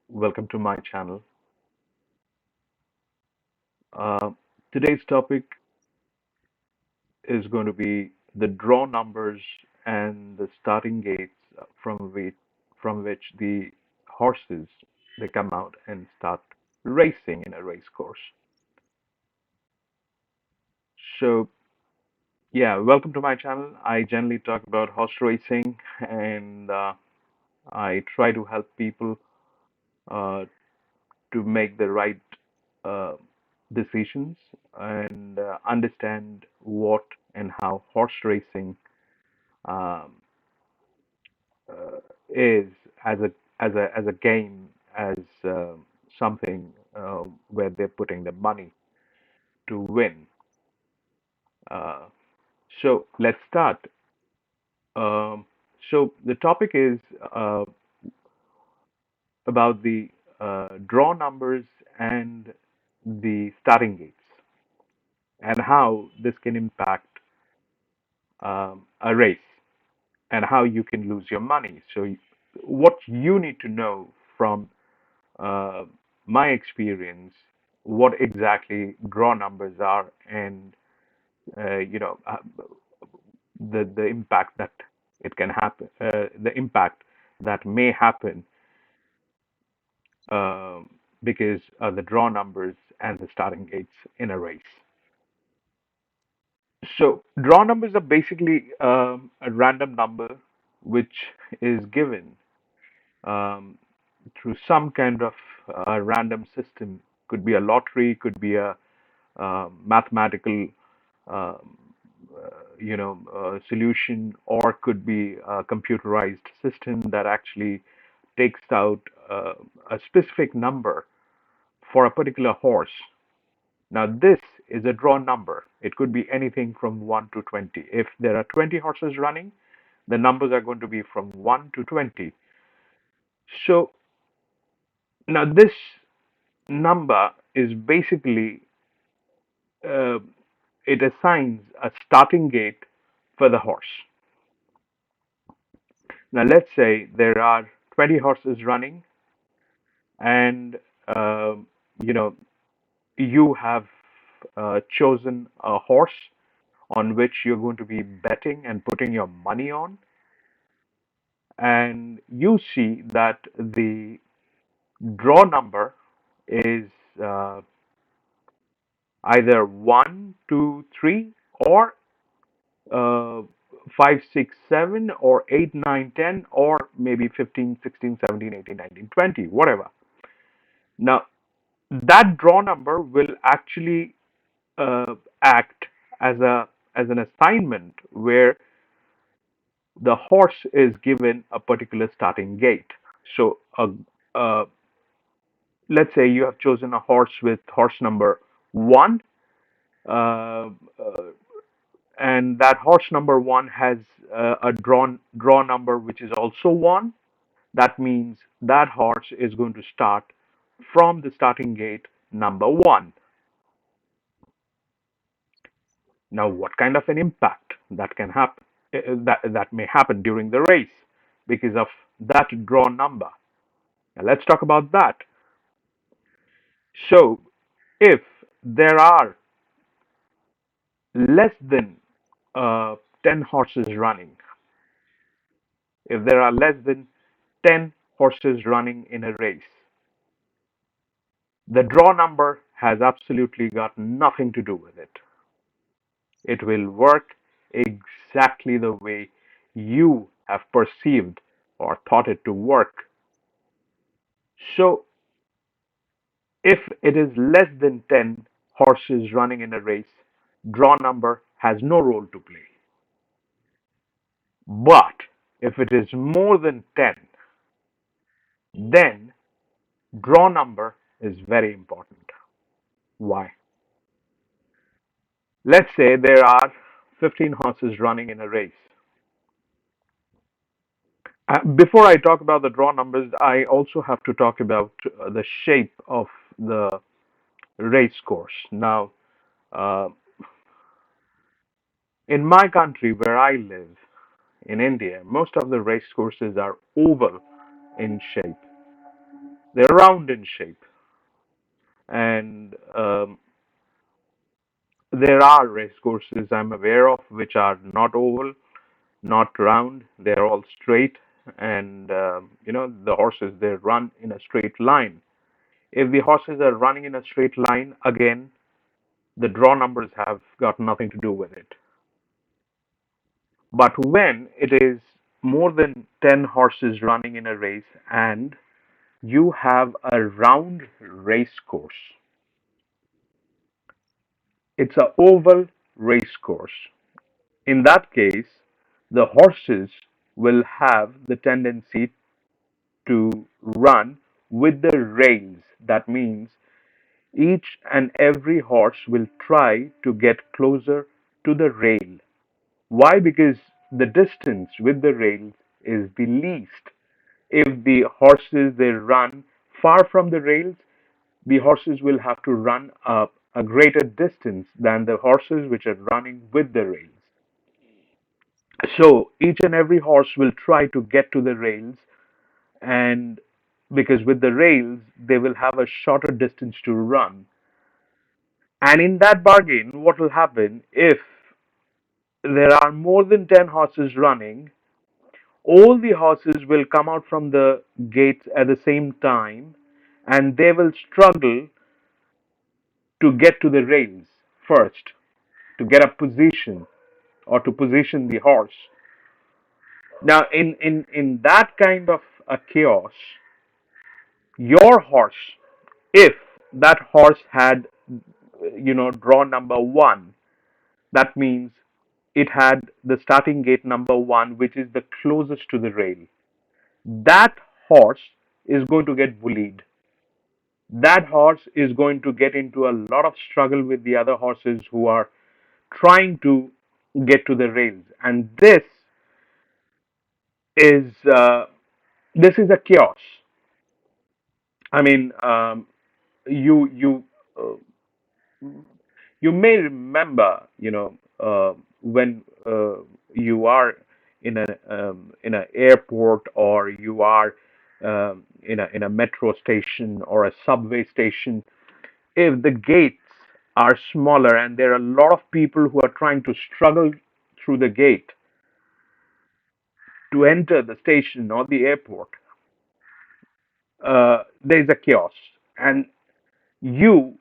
Welcome to my channel. Uh, Today's topic is going to be the draw numbers and the starting gates from which the horses they come out and start racing in a race course. So yeah, welcome to my channel. I generally talk about horse racing and I try to help people uh, to make the right uh, decisions and understand what and how horse racing um, is as a game, as something where they're putting the money to win. Uh, so let's start. Um, so the topic is uh, about the draw numbers and the starting gates and how this can impact a race and how you can lose your money. So, what you need to know from uh, my experience, what exactly draw numbers are, and uh, you know uh, the impact that it can happen, the impact that may happen um because the draw numbers and the starting gates in a race. So, draw numbers are basically a random number which is given um, through some kind of random system. Could be a lottery, could be a mathematical, um, solution, or could be a computerized system that actually takes out a specific number for a particular horse. Now, this is a draw number. It could be anything from 1 to 20. If there are 20 horses running, the numbers are going to be from 1 to 20. So, now this number is basically uh, it assigns a starting gate for the horse. Now, let's say there are 20 horses running, and you know you have chosen a horse on which you're going to be betting and putting your money on, and you see that the draw number is uh, either 1, 2, 3, or uh, 5, 6, 7, or 8, 9, 10, or maybe 15, 16, 17, 18, 19, 20, whatever. Now, that draw number will actually uh, act as a as an assignment where the horse is given a particular starting gate. So, uh, let's say you have chosen a horse with horse number one, uh, uh, and that horse number one has a draw number which is also one. That means that horse is going to start from the starting gate number one. Now, what kind of an impact that can happen? That may happen during the race because of that draw number. Now, let's talk about that. So, if there are less than 10 horses running, if there are less than 10 horses running in a race, the draw number has absolutely got nothing to do with it. It will work exactly the way you have perceived or thought it to work. So, if it is less than 10 horses running in a race, draw number has no role to play. But if it is more than 10, then draw number is very important. Why? Let's say there are 15 horses running in a race. Before I talk about the draw numbers, I also have to talk about the shape of the race course. Now, uh, in my country where I live, in India, most of the race courses are oval in shape. They're round in shape, and there are race courses I'm aware of which are not oval, not round. They're all straight, and the horses they run in a straight line. If the horses are running in a straight line, again, the draw numbers have got nothing to do with it. But when it is more than 10 horses running in a race and you have a round race course, it's an oval race course. In that case, the horses will have the tendency to run with the rails. That means each and every horse will try to get closer to the rail. Why? Because the distance with the rails is the least. If the horses they run far from the rails, the horses will have to run a greater distance than the horses which are running with the rails. So each and every horse will try to get to the rails, and because with the rails they will have a shorter distance to run. And in that bargain, what will happen if there are more than 10 horses running? All the horses will come out from the gates at the same time, and they will struggle to get to the rails first, to get a position or to position the horse. Now, in that kind of a chaos, your horse, if that horse had, draw number one, that means it had the starting gate number one, which is the closest to the rail. That horse is going to get bullied. That horse is going to get into a lot of struggle with the other horses who are trying to get to the rails, and is uh, this is a chaos. I mean, you uh, you may remember, when you are in an airport, or you are in a metro station or a subway station. If the gates are smaller and there are a lot of people who are trying to struggle through the gate to enter the station or the airport, there's a chaos. And you,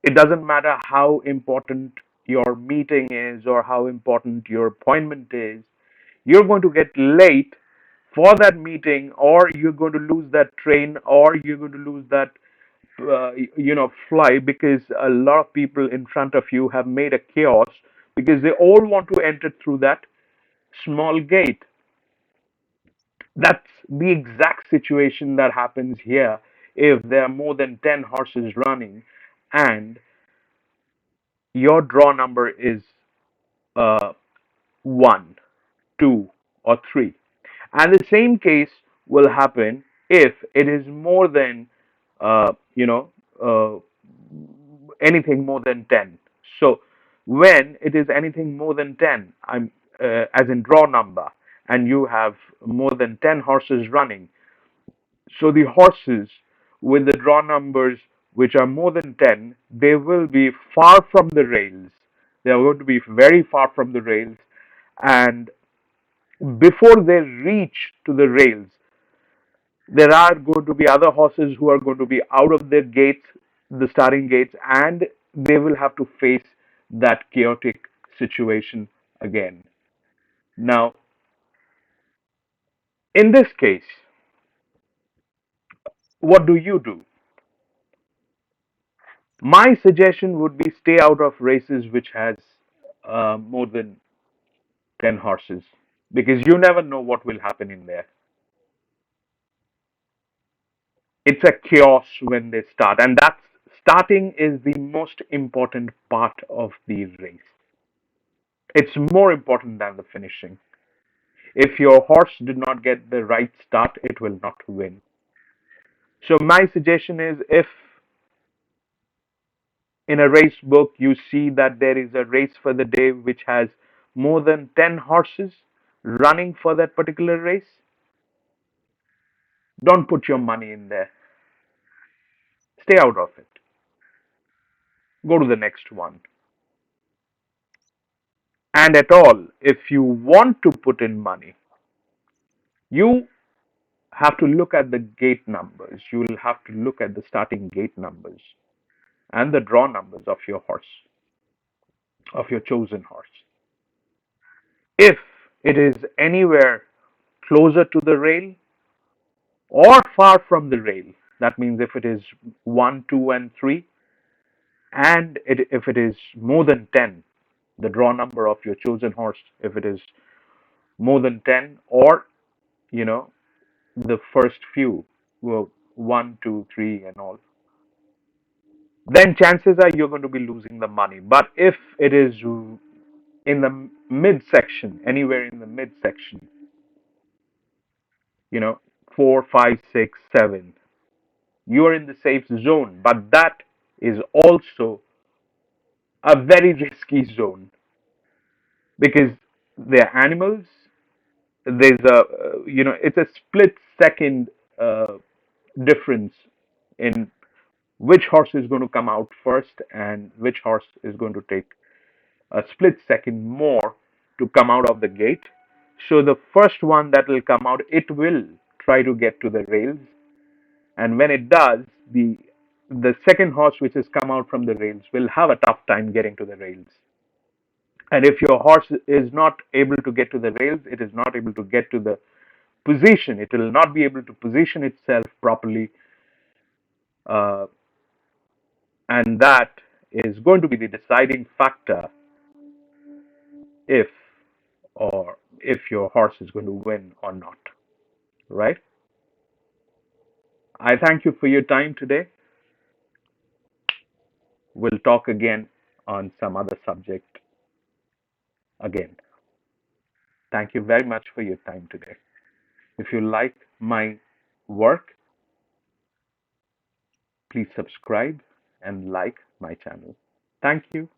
it doesn't matter how important your meeting is or how important your appointment is, you're going to get late for that meeting, or you're going to lose that train, or you're going to lose that fly, because a lot of people in front of you have made a chaos because they all want to enter through that small gate. That's the exact situation that happens here if there are more than 10 horses running and your draw number is uh, 1, 2, or 3. And the same case will happen if it is more than, uh, you know, uh, anything more than 10. So when it is anything more than 10, as in draw number, and you have more than 10 horses running, so the horses with the draw numbers which are more than 10, they will be far from the rails. They are going to be very far from the rails, and before they reach to the rails, there are going to be other horses who are going to be out of their gates, the starting gates, and they will have to face that chaotic situation again. Now, in this case, what do you do? My suggestion would be stay out of races which has more than 10 horses, because you never know what will happen in there. It's a chaos when they start, and that's starting is the most important part of the race. It's more important than the finishing. If your horse did not get the right start, it will not win. So my suggestion is, if in a race book you see that there is a race for the day which has more than 10 horses running for that particular race, don't put your money in there. Stay out of it. Go to the next one. And at all, if you want to put in money, you have to look at the gate numbers. You will have to look at the starting gate numbers and the draw numbers of your horse, of your chosen horse. If it is anywhere closer to the rail or far from the rail, that means if it is 1, 2, and 3, and if it is more than 10, the draw number of your chosen horse, if it is more than 10, or you know, the first few, well, 1, 2, 3, and all, then chances are you're going to be losing the money. But if it is in the midsection, anywhere in the midsection, 4, 5, 6, 7, you are in the safe zone. But that is also a very risky zone because they're animals. There's it's a split second uh, difference in which horse is going to come out first and which horse is going to take a split second more to come out of the gate. So the first one that will come out, it will try to get to the rails, and when it does, the second horse which has come out from the rails will have a tough time getting to the rails. And if your horse is not able to get to the rails, it is not able to get to the position. It will not be able to position itself properly, uh, and that is going to be the deciding factor if if your horse is going to win or not. Right? I thank you for your time today. We'll talk again on some other subject again. Thank you very much for your time today. If you like my work, please subscribe and like my channel. Thank you.